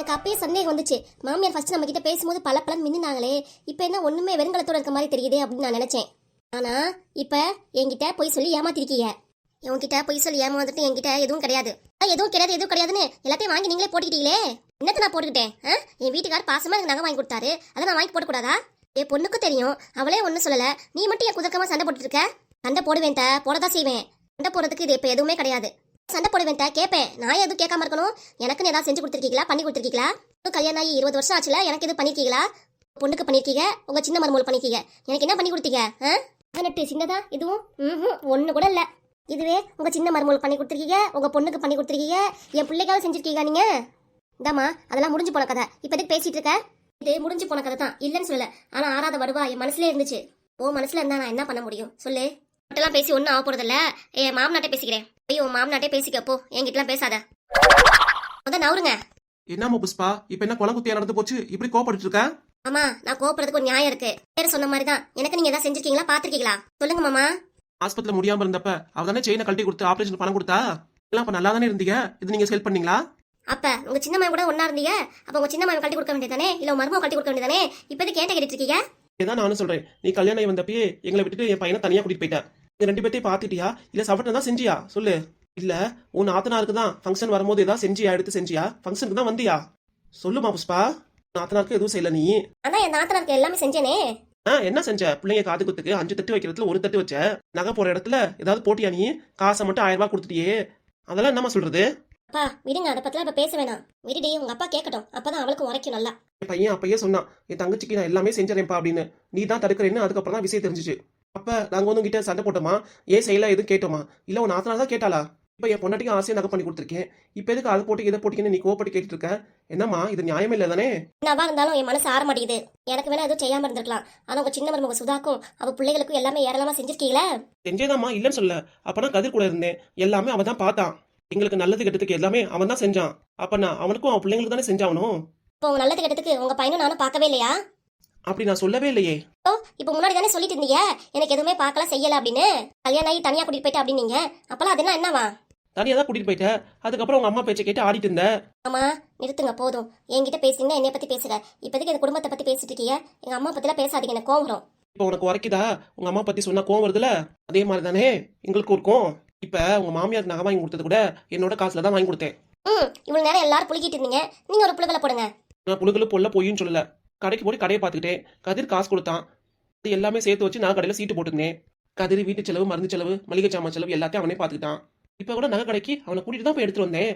எனக்கு அப்பயே சந்தேகம் வந்துச்சு. மாமியார் ஃபர்ஸ்ட் நம்ம கிட்ட பேசும்போது பல பலன் மின்னினாங்களே, இப்போ என்ன ஒண்ணுமே வெறுங்கலத்தோட இருக்க மாதிரி தெரியுதே அப்படின்னு நான் நினைச்சேன். ஆனா இப்ப என்கிட்ட போய் சொல்லி ஏமாத்திருக்கீங்க. உங்ககிட்ட போய் சொல்லி ஏமாந்துட்டு என்கிட்ட எதுவும் கிடையாது, எதுவும் கிடையாதுன்னு எல்லாத்தையும் வாங்கி நீங்களே போட்டுக்கிட்டீங்களே. என்னத்தை நான் போட்டுக்கிட்டேன்? என் வீட்டுக்கார் பாசமா எனக்கு நகை வாங்கி கொடுத்தாரு, அதை நான் வாங்கி போடக்கூடாதா? என் பொண்ணுக்கு தெரியும், அவளே ஒன்றும் சொல்லல. நீ மட்டும் என் குதக்கமா சண்டை போட்டுட்டு இருக்க. சண்டை போடுவேன், போடதான் செய்வேன். சண்டை போடுறதுக்கு இது இப்ப எதுவுமே கிடையாது. சண்டை போடுவேன், கேட்பேன். நான் எதுவும் கேட்காம இருக்கணும்? எனக்குன்னு ஏதாவது செஞ்சு கொடுத்துருக்கீங்களா, பண்ணி கொடுத்துருக்கீங்களா? கல்யாணம் ஆகி 20 வருஷம் ஆச்சுல, எனக்கு எதுவும் பண்ணிருக்கீங்களா? பொண்ணுக்கு பண்ணிருக்கீங்க, உங்க சின்ன மருமகள் பண்ணிருக்கீங்க. எனக்கு என்ன பண்ணி கொடுத்தீங்க? நட்டு சின்னதா இதுவும் ஒண்ணு கூட இல்ல. இதுவே உங்க சின்ன மருமகள் பண்ணி கொடுத்துருக்கீங்க, உங்க பொண்ணுக்கு பண்ணி கொடுத்துருக்கீங்க, என் பிள்ளைக்காவது செஞ்சிருக்கீங்க நீங்க. இந்தாமா அதெல்லாம் முடிஞ்சு போன கதை. இப்ப எதுக்கு பேசிட்டு இருக்க? இது முடிஞ்சு போன கதை தான், இல்லன்னு சொல்லல. ஆனா ஆறாத வடுவா என் மனசுலயே இருந்துச்சு. ஓ மனசுல இருந்தா நான் என்ன பண்ண முடியும் சொல்லு? மட்டும் பேசி ஒன்னும் ஆக போறதில்ல. என் மாமனாட்டே பேசிக்கிறேன். ஐயோ மாமனாட்டே பேசிக்கப்போ, என்கிட்டலாம் பேசாத. அதான் நவருங்க. என்னம்மா புஷ்பா, இப்ப என்ன கொலை குத்தியா நடந்து போச்சு? இப்படி கோபப்பட்டு இருக்க? ஆமா, நான் கோபப்படுறதுக்கு ஒரு நியாயம் இருக்கு. பேர் சொன்ன மாதிரி தான். எனக்கு நீங்க ஏதாவது செஞ்சிருக்கீங்களா, பாத்திருக்கீங்களா? சொல்லுங்க மாமா. ஆஸ்பத்திரியில முடியாம இருந்தப்ப அவ தானே செயினை கழட்டி கொடுத்து ஆபரேஷன் பணம் கொடுத்தா. எல்லாம் அப்ப நல்லா தானே இருந்தீங்க. இது நீங்க ஹெல்ப் பண்ணீங்களா? அப்ப உங்க சின்ன மகன் கூட ஒன்னா இருந்தீங்க. அப்ப உங்க சின்ன மகன் கழட்டி கொடுக்க வேண்டியதானே, இல்ல மருமக கழட்டி கொடுக்க வேண்டியதானே? இப்ப இது கேட்ட கேட்டுட்டு இருக்கீங்க. இதான் நானும் சொல்றேன். நீ கல்யாணம் வந்தப்பயே எங்களை விட்டுட்டு என் பையனை தனியா கூட்டிட்டு போயிட்டா. நீ 2 பேர்த்தையும் பாத்துட்டியா, இல்ல சவட்டை தான் செஞ்சியா சொல்லு? இல்ல உன் ஆத்தனாருக்கு தான் ஃபங்க்ஷன் வரும்போது ஏதாவது செஞ்சியா, எடுத்து செஞ்சியா? ஃபங்க்ஷனுக்கு தான் வந்தியா? சொல்லுமா புஷ்பா. நாத்தனாருக்கு எதுவும் செய்யல நீ? அதான் என் நாத்தனாருக்கு எல்லாமே செஞ்சேனே. என்ன செஞ்ச? பிள்ளைங்க காது குத்துக்கு 5 தட்டு வைக்கிறதுல 1 தட்டு வச்ச. நகை போற இடத்துல ஏதாவது போட்டியா நீ? காசை மட்டும் 1000 ரூபாய் கொடுத்துட்டியே, அதெல்லாம் என்னமா சொல்றது? அப்பா விடுங்க, அதை பத்திலாம் இப்ப பேச வேணாம். விடுடி, உங்க அப்பா கேட்கட்டும், அப்பதான் அவளுக்கு உரைக்கும் நல்லா. என் பையன் அப்பயே சொன்னான், என் தங்கச்சிக்கு நான் எல்லாமே செஞ்சறேன்ப்பா அப்படின்னு. நீ தான் தடுக்கிறேன்னு அதுக்கப்புறம் தான் விஷயம் தெரிஞ்சிச்சு. அப்ப நாங்க வந்து உங்ககிட்ட சண்டை போட்டோமா, ஏன் செய்யல எதுவும் கேட்டோமா? இல்ல உன் நாத்தனார் தான் கேட்டாளா? இப்ப என் பொண்டாட்டிக்கு ஆசையா நகை பண்ணி கொடுத்துருக்கேன். இப்ப எதுக்கு அதை போட்டு இதை போட்டிங்கன்னு நீ கோவப்பட்டு கேட்டுட்டு இருக்க? என்னம்மா இது நியாயமே இல்ல தானே? என்னவா இருந்தாலும் என் மனசு ஆற மாட்டேங்குது. எனக்கு வேணா எதுவும் செய்யாம இருந்திருக்கலாம். ஆனா உங்க சின்ன மருமக சுதாக்கும் அவ பிள்ளைகளுக்கும் எல்லாமே ஏராளமா செஞ்சிருக்கீங்களே. செஞ்சேதாம்மா, இல்லன்னு சொல்ல. அப்பனா கதிர் கூட இருந்தேன், எல்லாமே அவன் தான் பார்த்தான். எங்களுக்கு நல்லது கெட்டதுக்கு எல்லாமே அவன் தான் செஞ்சான். அப்ப நான் அவனுக்கும் அவன் பிள்ளைங்களுக்கு தானே செஞ்சாவணும். இப்போ உங்க நல்லது கெட்டதுக்கு உங்க பையனும் நானும் பார்க்கவே இல்லையா? அப்படி நான் சொல்லவே இல்லையே. இப்போ முன்னாடி தானே சொல்லிட்டு இருந்தீங்க எனக்கு எதுவுமே பார்க்கல செய்யல அப்படின்னு. கல்யாணம் ஆகி தனியா கூட்டிட்டு போயிட்டு அப்படின்னீங்க. அப்பெல்லாம் அதெல்லாம் என்னவா? தனியா தான் கூட்டிட்டு போயிட்ட. அதுக்கப்புறம் உங்க அம்மா பேச்சை கேட்டு ஆடிட்டு இருந்த. ஆமா நிறுத்துங்க போதும். என்கிட்ட பேசுறீங்கன்னா என்னை பத்தி பேசுற. இப்போதைக்கு என் குடும்பத்தை பத்தி பேசிட்டு இருக்கீங்க. எங்க அம்மா பத்திலாம் பேசாதீங்க, எனக்கு கோவம் வரும். இப்போ உனக்கு உரைக்குதா? உங்க அம்மா பத்தி சொன்னா கோவம் வருதுல, அதே மாதிரி தானே எங்களுக்கு இருக்கும். இப்ப உங்க மாமியார் நகை வாங்கி கொடுத்தது கூட என்னோட காசுல தான் வாங்கி கொடுத்தேன். இவ்வளவு நேரம் எல்லாரும் புளிக்கிட்டு இருந்தீங்க, நீங்க ஒரு புழுகலை போடுங்க. நான் புழுகல பொல்ல போயின்னு சொல்லல. கடைக்கு போய் கடையை பார்த்துக்கிட்டேன். கதிர் காசு கொடுத்தான், அது எல்லாமே சேர்த்து வச்சு நான் கடையில சீட்டு போட்டுருந்தேன். கதிர் வீட்டு செலவு, மருந்து செலவு, மளிகை சாமான் செலவு எல்லாத்தையும் அவனே பார்த்துக்கிட்டான். இப்ப கூட நகை கடைக்கு அவனை கூட்டிட்டு தான் போய் எடுத்துட்டு வந்தேன்.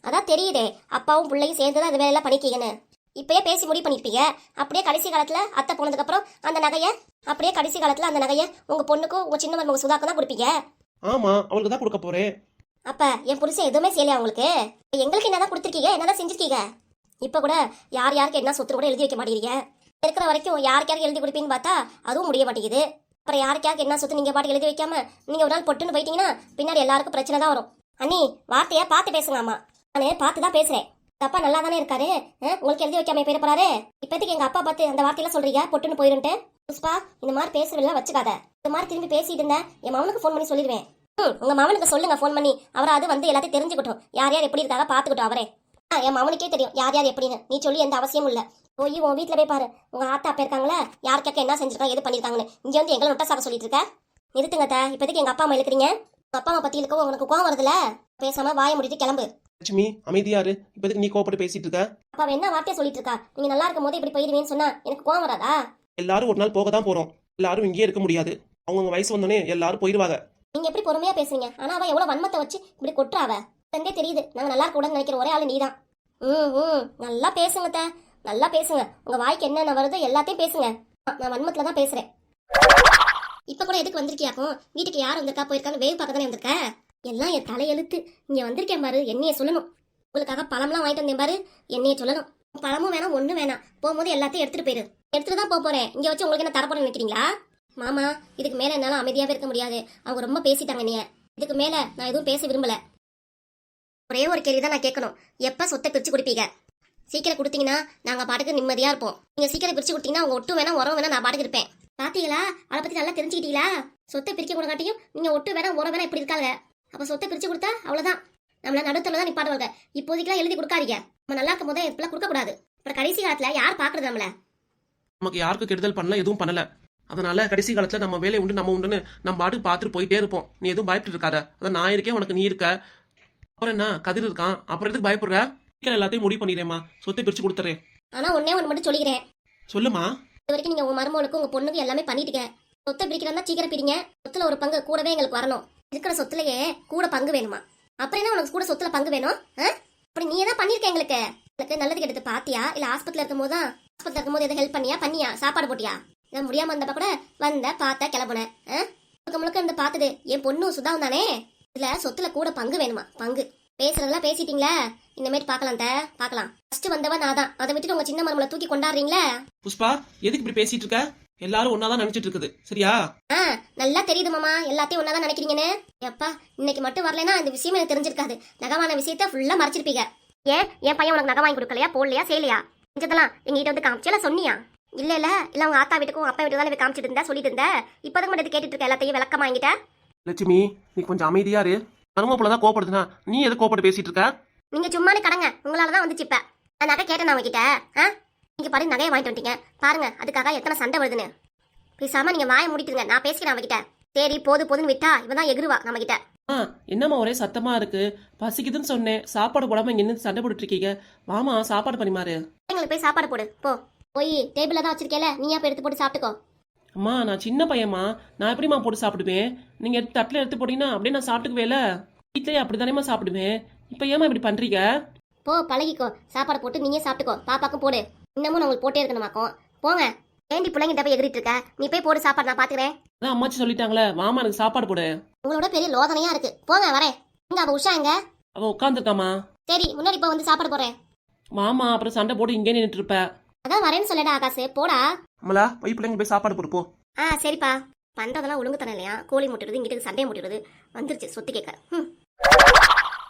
அதான் தெரியுதே, அப்பாவும் பிள்ளையும் சேர்ந்துதான் அது வேலை பண்ணிக்கீங்கன்னு. இப்பயே பேசி முடிவு பண்ணிருப்பீங்க. அப்படியே கடைசி காலத்துல அத்தை போனதுக்கு அப்புறம் அந்த நகைய உங்க பொண்ணுக்கும் உங்க சின்ன மருமக சுதாக்கு தான் கொடுப்பீங்க. ஆமா, அவளுக்கு தான் கொடுக்க போறேன். அப்ப என் புருஷன் எதுவுமே செய்யலையா உங்களுக்கு? எங்களுக்கு என்னதான் கொடுத்துருக்கீங்க, என்னதான் செஞ்சிருக்கீங்க? இப்ப கூட யார் யாருக்கு என்ன சொத்து கூட எழுதி வைக்க மாட்டேங்கிறீங்க. இருக்கிற வரைக்கும் யாருக்கு எழுதி கொடுப்பீங்கன்னு பார்த்தா அதுவும் முடிய மாட்டேங்குது. அப்புறம் யாருக்கு என்ன சொத்து நீங்க பாட்டு எழுதி வைக்காம நீங்க ஒரு நாள் பொட்டுன்னு போயிட்டீங்கன்னா பின்னாடி எல்லாருக்கும் பிரச்சனை தான் வரும். அண்ணி வார்த்தையா பார்த்து பேசுங்கம்மா. நானே பார்த்து தான் பேசுறேன். அப்பா நல்லா தானே இருக்காரு, உங்களுக்கு எழுதி வைக்காம போயிட போறாரு. இப்போதைக்கு எங்க அப்பா பார்த்து அந்த வார்த்தையெல்லாம் சொல்றீங்க பொட்டுன்னு போயிருன்ட்டு. புஷ்பா இந்த மாதிரி பேசுறதெல்லாம் வச்சுக்காத. இந்த மாதிரி திரும்பி பேசிட்டு இருந்தேன் என் மகனுக்கு ஃபோன் பண்ணி சொல்லிடுவேன். உங்க மகனுக்கு சொல்லுங்க ஃபோன் பண்ணி, அவராது வந்து எல்லாத்தையும் தெரிஞ்சுக்கிட்டோம், யார் யார் எப்படி இருக்காங்க பாத்துக்கிட்டோம் அவரே. என் மகனுக்கே தெரியும் யார் யார் எப்படின்னு. நீ சொல்லி எந்த அவசியமும் இல்ல. போய் உன் வீட்டுல போய் பாரு, உங்க ஆத்தா அப்பா இருக்காங்களா, யாருக்காக்க என்ன செஞ்சிருக்காங்க எது பண்ணிருக்காங்கன்னு. இங்க வந்து எங்களை நொட்ட சாக்க சொல்லிட்டு இருக்க. நிறுத்துங்க. இப்போதைக்கு எங்க அப்பா அம்மா இருக்கிறீங்க. உங்க அப்பா அம்மா பத்தி இருக்கவும் உனக்கு கோவம் வருதுல, பேசாம வாய முடிட்டு கிளம்பு. லட்சுமி அமைதியாரு. இப்போதைக்கு நீ கோவப்பட்டு பேசிட்டு இருக்க. அப்பா என்ன வார்த்தையை சொல்லிட்டு இருக்கா? நீங்க நல்லா இருக்கும் போது இப்படி போயிருவேன்னு சொன்னா எனக்கு கோவம் வராதா? எல்லாரும் ஒரு நாள் போக தான் போறோம். எல்லாரும் இங்கே இருக்க முடியாது. அவங்க வயசு வந்தோடனே எல்லாரும் போயிருவாங்க. நீங்க எப்படி பொறுமையா பேசுறீங்க? ஆனா அவ எவ்வளவு வன்மத்தை வச்சு இப்படி கொட்டுறாவ. தந்தே தெரியுது நாங்க நல்லா இருக்க கூடாதுன்னு நினைக்கிற ஒரே ஆளு நீதான். நல்லா பேசுங்க, நல்லா பேசுங்க. உங்க வாய்க்கு என்னென்ன வருதோ எல்லாத்தையும் பேசுங்க. நான் வன்மத்துல தான் பேசுறேன். இப்ப கூட எதுக்கு வந்திருக்கியாக்கும்? வீட்டுக்கு யார் வந்திருக்கா போயிருக்காங்க வேவு பார்க்க தானே வந்திருக்க. எல்லாம் என் தலையெழுத்து. இங்க வந்திருக்கேன் பாரு, என்னைய சொல்லணும். உங்களுக்காக பழம்லாம் வாங்கிட்டு வந்தேன் பாரு, என்னைய சொல்லணும். பழமும் வேணாம் ஒண்ணும் வேணாம், போகும்போது எல்லாத்தையும் எடுத்துட்டு போயிரு. எடுத்துட்டு தான் போறேன். இங்க வச்சு உங்களுக்கு என்ன தரப்போன்னு நினைக்கிறீங்களா? மாமா இதுக்கு மேல என்னால அமைதியாவே இருக்க முடியாது. அவங்க ரொம்ப பேசிட்டாங்க. நீ இதுக்கு மேல நான் எதுவும் பேச விரும்பல. ஒரே ஒரு கேள்விதான் நான் கேட்கணும். எப்ப சொத்தை பிரிச்சு கொடுப்பீங்க? சீக்கிரம் கொடுத்தீங்கன்னா நாங்க பாட்டுக்கு நிம்மதியா இருப்போம். நீங்க சீக்கிரம் பிரிச்சு கொடுத்தீங்கன்னா உங்க ஒட்டு வேணா உரம் வேணா நான் பாட்டுக்கு இருப்பேன். பாத்தீங்களா, அவளை பத்தி நல்லா தெரிஞ்சுக்கிட்டீங்களா? சொத்தை பிரிக்க கூட காட்டியும் நீங்க ஒட்டு வேணா உரம் வேணா இப்படி இருக்காங்க. அப்ப சொத்தை பிரிச்சு கொடுத்தா அவ்வளவுதான், நம்மள நடுத்தல தான் நிப்பாடுவாங்க. இப்போதைக்கெல்லாம் எழுதி கொடுக்காதீங்க. நம்ம நல்லா இருக்கும் போதே இப்பெல்லாம் கொடுக்க கூடாது. அப்புறம் கடைசி காலத்துல யார் பாக்குறது நம்மள? நமக்கு யாருக்கும் கெடுதல் பண்ணல, எதுவும் பண்ணல. அதனால கடைசி காலத்துல நம்ம வேலை உண்டு நம்ம உண்டுன்னு நம்ம பாட்டுக்கு பார்த்துட்டு போயிட்டே இருப்போம். நீ எதுவும் பயப்பட்டு இருக்காத. அதான் நான் இருக்கேன், உனக்கு நீ இருக்க. அப்புறம் என்ன கதிர் இருக்கான், அப்புறம் எதுக்கு பயப்படுற? எல்லாத்தையும் முடிவு பண்ணிடுறேம்மா, சொத்தை பிரிச்சு கொடுத்துறேன். ஆனா ஒன்னே ஒன்று மட்டும் சொல்லிக்கிறேன். சொல்லுமா. இது வரைக்கும் நீங்க உங்க மருமகளுக்கு உங்க பொண்ணுக்கு எல்லாமே பண்ணிட்டீங்க. சொத்தை பிரிக்கிறதா சீக்கிரம் பிரிங்க. சொத்துல ஒரு பங்கு கூடவே எங்களுக்கு வரணும். இருக்கிற சொத்துலயே கூட பங்கு வேணுமா? அப்புறம் என்ன உனக்கு கூட சொத்துல பங்கு வேணும்? அப்படி நீ தான் பண்ணிருக்க எங்களுக்கு. எனக்கு நல்லதுக்கு எடுத்து பாத்தியா? இல்ல ஆஸ்பத்திரியில இருக்கும்போது எதை ஹெல்ப் பண்ணியா? சாப்பாடு போட்டியா? இதை முடியாம இருந்தப்ப கூட வந்த பார்த்த கிளம்புன. முழுக்க இருந்து பார்த்தது என் பொண்ணும் சுதாவும் தானே. இதுல சொத்துல கூட பங்கு வேணுமா? பங்கு பேசுறதெல்லாம் பேசிட்டீங்களா? இனிமேட்டு பார்க்கலாம். ஃபர்ஸ்ட் வந்தவ நான் தான். அதை விட்டுட்டு உங்க சின்ன மருமகளை தூக்கி கொண்டாடுறீங்களே. புஷ்பா, எதுக்கு இப்படி பேசிட்டு இருக்க? எல்லாரும் ஒன்னாதான் நினைச்சிட்டு இருக்குது, சரியா? நல்லா தெரியுது மாமா, எல்லாத்தையும் ஒன்னாதான் நினைக்கிறீங்கன்னு. எப்பா இன்னைக்கு மட்டும் வரலன்னா இந்த விஷயம் எனக்கு தெரிஞ்சிருக்காது. நகமான விஷயத்த ஃபுல்லா மறைச்சிருப்பீங்க. ஏன் என் பையன் உனக்கு நகை வாங்கி கொடுக்கலையா, போடலையா, செய்யலையா? செஞ்சதெல்லாம் எங்ககிட்ட வந்து காமிச்சல சொன்னியா? இல்ல உங்க ஆத்தா வீட்டுக்கும் அப்பா வீட்டுக்கு தானே காமிச்சிட்டு இருந்தா, சொல்லிட்டு இருந்த. இப்பதான் மட்டும் கேட்டுட்டு இருக்க, எல்லாத்தையும் விளக்கமா வாங்கிட்ட. லட்சுமி, நீ கொஞ்சம் அமைதியா இரு. மருமப்புலதான் கோபப்படுதுனா நீ எது கோபப்பட்டு பேசிட்டு இருக்க? நீங்க சும்மானே கடங்க, உங்களாலதான் வந்துச்சு. இப்ப நான் நகை கேட்டேன் உங்ககிட்ட. நீங்க பாரு நகையை வாங்கிட்டு வந்துட்டீங்க பாருங்க, அதுக்காக எத்தனை சண்டை வருதுன்னு. பேசாம நீங்க வாயை மூடிட்டுருங்க, நான் பேசிக்கிறேன் அவகிட்ட. சரி போதுன்னு விட்டா இவன் தான் எகுருவா நம்ம கிட்ட. என்னம்மா ஒரே சத்தமா இருக்கு? பசிக்குதுன்னு சொன்னேன், சாப்பாடு போடாம இங்க நின்று சண்டை போட்டுட்டு இருக்கீங்க. வாமா சாப்பாடு பண்ணிமாரு. எங்களுக்கு போய் சாப்பாடு போடு போ. போய் டேபிள்ல தான் வச்சிருக்கேல, நீயா போய் எடுத்து போட்டு சாப்பிட்டுக்கோ. அம்மா நான் சின்ன பையம்மா, நான் எப்படிமா போட்டு சாப்பிடுவேன்? நீங்க தட்டுல எடுத்து போட்டீங்கன்னா அப்படியே நான் சாப்பிட்டுக்குவேல. வீட்லயே அப்படித்தானேமா சாப்பிடுவேன். இப்ப ஏமா இப்படி பண்றீங்க? போ பழகிக்கோ, சாப்பாடு போட்டு நீயே சாப்பிட்டுக்கோ. பாப்பாக்கும் போடு. இன்னமும் நான் உங்களுக்கு போட்டே இருக்கணுமாக்கும். போங்க. ஏண்டி பிள்ளைங்கிட்ட போய் எகிரிட்டு இருக்க? நீ போய் போடு சாப்பாடு, நான் பாத்துக்கிறேன். அதான் அம்மாச்சி சொல்லிட்டாங்களே, வாமா எனக்கு சாப்பாடு போடு. உங்களோட பெரிய லோதனையா இருக்கு. போங்க வரேன். எங்க அவ உஷா எங்க? அவ உட்காந்துருக்காமா. சரி முன்னாடி இப்போ வந்து சாப்பாடு போறேன். மாமா அப்புறம் சண்டை போட்டு இங்கே நின்றுட்டு இருப்ப. அதான் வரேன்னு சொல்லடா ஆகாசு, போடா. அம்மலா போய் பிள்ளைங்க போய் சாப்பாடு போடு போ. சரிப்பா. பண்றதெல்லாம் ஒழுங்கு தானே இல்லையா? கோழி முட்டுறது, இங்கிட்டு சண்டையை முட்டுறது வந்துருச்சு சொத்து கேட்க.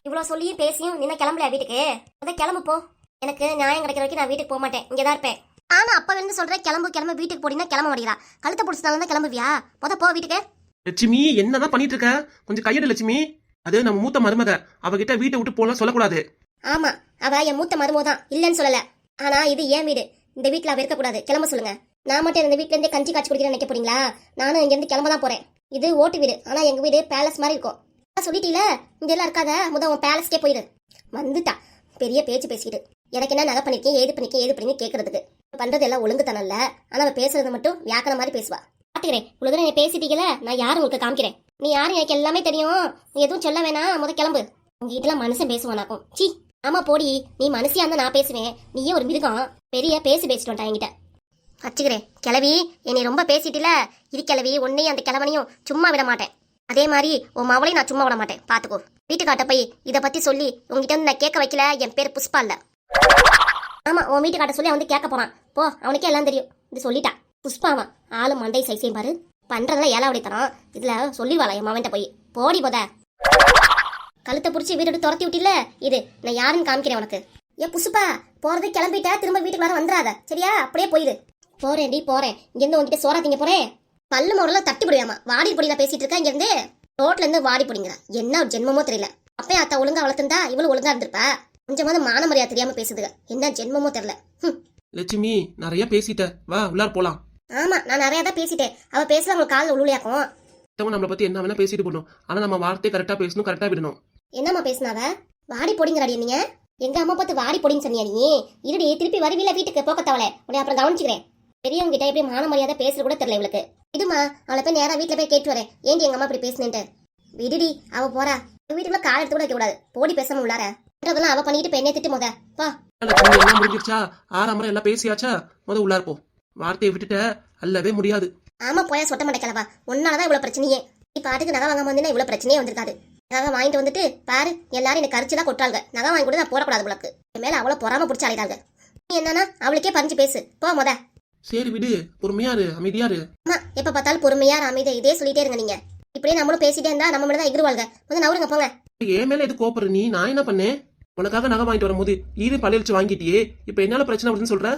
இவ்வளவு சொல்லியும் பேசியும் நின்ன கிளம்பலையா வீட்டுக்கு? அதான் கிளம்பு போ. எனக்கு நியாயம் கிடைக்கிற வரைக்கும் நான் வீட்டுக்கு போக மாட்டேன், இங்கதான் இருப்பேன். ஆனா அப்ப வந்து சொல்றேன் கிளம்பு வீட்டுக்கு போடினா கிளம்ப மாட்டேங்கிறா. கழுத்தை பிடிச்சதால தான் கிளம்புவியா? போ வீட்டுக்கு. லட்சுமி என்னதான் பண்ணிட்டு இருக்க? கொஞ்சம் கையெடு லட்சுமி. அது நம்ம மூத்த மருமக, அவகிட்ட வீட்டை விட்டு போலாம் சொல்லக்கூடாது. ஆமா அவ என் மூத்த மருமக தான், இல்லன்னு சொல்லல. ஆனா இது ஏன் வீடு, இந்த வீட்டுல அவ இருக்க கூடாது. கிளம்ப சொல்லுங்க. நான் மட்டும் இந்த வீட்டுல இருந்தே கஞ்சி காய்ச்சி குடிக்கிறேன் நினைக்க போறீங்களா? நானும் இங்க இருந்து கிளம்ப தான் போறேன். இது ஓட்டு வீடு, ஆனா எங்க வீடு பேலஸ் மாதிரி இருக்கும். சொல்லிட்டீல இங்க எல்லாம் இருக்காத, உன் பேலஸ்க்கே போயிடு. வந்துட்டா பெரிய பேச்சு பேசிக்கிட்டு. எனக்கு என்ன நகை பண்ணிருக்கேன், ஏது பண்ணி கேட்கறதுக்கு. பண்றது எல்லாம் ஒழுங்கு தானல்ல. ஆனா அவ பேசுறது மட்டும் வியாக்கன மாதிரி பேசுவா. பாத்துக்கிறேன். இவ்வளவு தூரம் நீ பேசிட்டீங்கல, நான் யாரு உங்களுக்கு காமிக்கிறேன். நீ யாரு எனக்கு எல்லாமே தெரியும். நீ எதுவும் சொல்ல வேணாம், கிளம்பு. உங்ககிட்ட மனுஷன் பேசுவானாக்கும். சி ஆமா போடி. நீ மனுஷியா இருந்தா நான் பேசுவேன், நீயே ஒரு மிருகம். பெரிய பேசிட்டு வந்துட்டா என்கிட்ட. வச்சுக்கிறேன் கிளவி, என்னை ரொம்ப பேசிட்டில. இது கிளவி, உன்னையும் அந்த கிழவனையும் சும்மா விட மாட்டேன். அதே மாதிரி உன் மவளையும் நான் சும்மா விட மாட்டேன், பாத்துக்கோ. வீட்டுக்காட்ட போய் இதை பத்தி சொல்லி உங்ககிட்ட வந்து நான் கேட்க வைக்கல. என் பேர் புஷ்பா இல்ல. ஆமா உன் வீட்டுக்காட்ட சொல்லி அவன் வந்து கேட்க போறான். போ, அவனுக்கே எல்லாம் தெரியும். இது சொல்லிட்டா புஷ்பாவா. ஆளு மண்டை சைஸையும் பாரு. பண்றதெல்லாம் ஏழாவடித்தனம். இதுல சொல்லிடுவாளா என் மவன்கிட்ட போய். போடி போத. கழுத்தை பிடிச்சி வீட்டு விட்டு துரத்தி விட்டில. இது நான் யாருன்னு காமிக்கிறேன் உனக்கு. ஏன் புஷ்பா, போறது கிளம்பிட்ட, திரும்ப வீட்டுக்கு வர வந்துடாத சரியா? அப்படியே போயிடு. போறேன் இங்கிருந்து உங்ககிட்ட சோறா திங்க போறேன். பல்லு மோடலாம் தட்டி போடுவாமா. வாடி பொடியில பேசிட்டு இருக்கா இங்க இருந்து. ரோட்ல இருந்து வாடி பொடிங்கிறா. என்ன ஒரு ஜென்மமோ தெரியல. அப்பயே அத்தா ஒழுங்கா வளர்த்துந்தா இவ்வளவு ஒழுங்கா இருந்திருப்பா. கொஞ்சமாவது மான மரியாதை தெரியாம பேசுதுங்க. என்ன ஜென்மமோ தெரியல. லட்சுமி நிறைய பேசிட்ட, வா உள்ளார போலாம். ஆமா நான் நிறைய தான் பேசிட்டேன். அவ பேசல உங்களுக்கு காலில் உள்ளுலையாக்கும். நம்மளை பத்தி என்ன வேணா பேசிட்டு போடணும், ஆனா நம்ம வார்த்தையை கரெக்டா பேசணும், கரெக்டா விடணும். என்னம்மா பேசினாவ? வாடி பொடிங்கிறாடி நீங்க. எங்க அம்மா பார்த்து வாடி பொடின்னு சொன்னியா நீ? இருடி திருப்பி வருவில வீட்டுக்கு போக்கத்தவளே. உன்னை அப்புறம் கவனிச்சுக்கிறேன். பெரியவங்க கிட்ட எப்படி மான மரியாதை பேசுறது கூட தெரியல இவளுக்கு. இதுமா அவளை போய் நேரா வீட்டுல போய் கேட்டு வரேன், ஏன்டி எங்க அம்மா இப்படி பேசுனேன்ட்டு. விடுடி, அவ போறா. வீட்டுக்குள்ள கால் எடுத்து கூட வைக்க கூடாது. போடி பேசாம உள்ளார. அதெல்லாம் அவ பண்ணிட்டு பெண்ணே திட்டு மொத பா. எல்லாம் முடிஞ்சிருச்சா? ஆறாமரை எல்லாம் பேசியாச்சா? உள்ளார போ. வார்த்தையை விட்டுட்ட அல்லவே முடியாது. ஆமா போயா சொட்ட மாட்டேக்கலவா. உன்னாலதான் இவ்வளவு பிரச்சனையே. நீ பாட்டுக்கு நகை வாங்க வந்தீங்கன்னா இவ்வளவு பிரச்சனையே வந்திருக்காது. நகை வாங்கிட்டு வந்துட்டு பாரு எல்லாரும் எனக்கு கரிச்சுதான் கொட்டாளுங்க. நகை வாங்கி கூட நான் போடக்கூடாது உனக்கு. என் மேல அவ்வளவு பொறாம பிடிச்சி அழைதாங்க. நீ என்னன்னா அவளுக்கே பறிஞ்சு பேசு போ மொத. சரி விடு, பொறுமையாரு, அமைதியாரு. ஆமா எப்ப பார்த்தாலும் பொறுமையாரு அமைதியா இதே சொல்லிட்டே இருங்க நீங்க. இப்படியே நம்மளும் பேசிட்டே இருந்தா நம்ம மேலதான் எகிருவாளுங்க. முதல்ல நவருங்க போங்க. என் மேல எது கோபப்படுற நீ? நான் என்ன பண்ணேன்? உனக்காக நகை வாங்கிட்டு வரும்போது இது பழையச்சு வாங்கிட்டியே, இப்ப என்னால பிரச்சனை வருதுன்னு சொல்ற?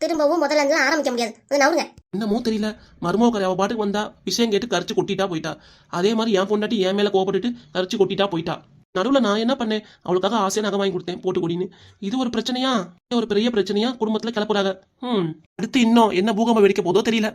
திரும்பவும் முதல்ல இருந்து ஆரம்பிக்க முடியாது. நவருங்க. என்னமோ தெரியல, மருமக அவ பாட்டுக்கு வந்தா விஷயம் கேட்டு கரிச்சு கொட்டிட்டா போயிட்டா. அதே மாதிரி என் பொண்டாட்டி என் மேல கோபப்பட்டுட்டு கரிச்சு கொட்டிட்டா போயிட்டா. நடுவில் நான் என்ன பண்ணேன்? அவளுக்காக ஆசையா நகை வாங்கி கொடுத்தேன் போட்டு கூடின்னு. இது ஒரு பிரச்சனையா? இது ஒரு பெரிய பிரச்சனையா குடும்பத்துல கிளப்புறாங்க. அடுத்து இன்னும் என்ன பூகம்பம் வெடிக்க போதோ தெரியல.